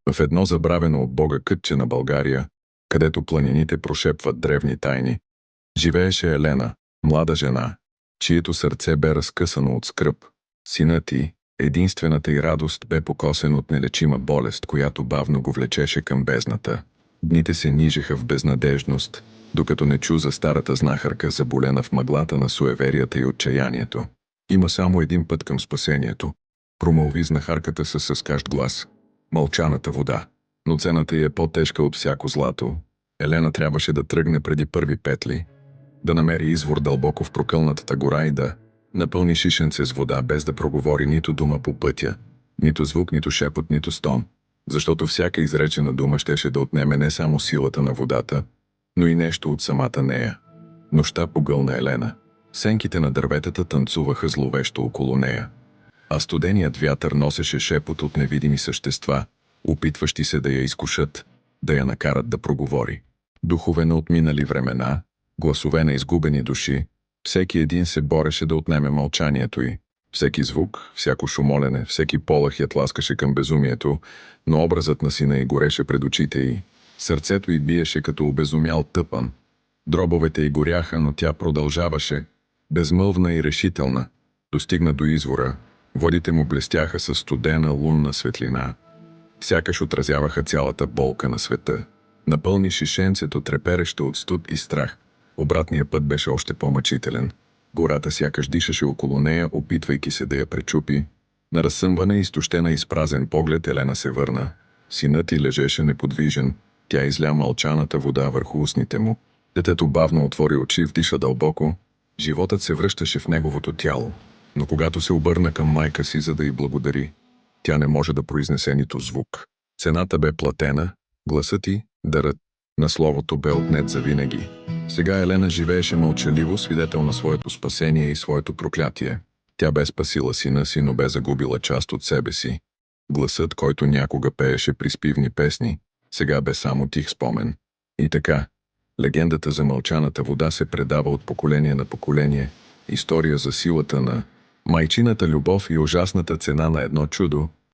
В едно забравено от Бога кътче на България, където планините прошепват древни тайни, живееше Елена, млада жена, чието сърце бе разкъсано от скръб. Синът й, единствената й радост, бе покосен от нелечима болест, която бавно го влечеше към бездната. Дните се нижеха в безнадежност, докато не чу за старата знахарка, заболена в мъглата на суеверията и отчаянието. Има само един път към спасението, промълви знахарката със съскащ глас. Мълчаната вода. Но цената й е по-тежка от всяко злато. Елена трябваше да тръгне преди първи петли, да намери извор дълбоко в прокълнатата гора и да напълни шишенце с вода, без да проговори нито дума по пътя, нито звук, нито шепот, нито стон, защото всяка изречена дума щеше да отнеме не само силата на водата, но и нещо от самата нея. Нощта погълна Елена. Сенките на дърветата танцуваха зловещо около нея, а студеният вятър носеше шепот от невидими същества, опитващи се да я изкушат, да я накарат да проговори. Духове на отминали времена, гласове на изгубени души, всеки един се бореше да отнеме мълчанието й. Всеки звук, всяко шумолене, всеки полъх я тласкаше към безумието, но образът на сина й гореше пред очите й. Сърцето й биеше като обезумял тъпан. Дробовете й горяха, но тя продължаваше, безмълвна и решителна. Достигна до извора. Водите му блестяха със студена лунна светлина. Сякаш отразяваха цялата болка на света. Напълни шишенцето, треперещо от студ и страх. Обратният път беше още по-мъчителен. Гората сякаш дишаше около нея, опитвайки се да я пречупи. На разсъмване, изтощена и с празен поглед, Елена се върна. Синът й лежеше неподвижен. Тя изля мълчаната вода върху устните му. Детето бавно отвори очи, вдиша дълбоко. Животът се връщаше в неговото тяло. Но когато се обърна към майка си, за да й благодари, тя не може да произнесе нито звук. Цената бе платена, гласът й, дарът на словото, бе отнет завинаги. Сега Елена живееше мълчаливо, свидетел на своето спасение и своето проклятие. Тя бе спасила сина си, но бе загубила част от себе си. Гласът, който някога пееше приспивни песни, сега бе само тих спомен. И така, легендата за мълчаната вода се предава от поколение на поколение. История за силата на майчината любов и ужасната цена на едно чудо,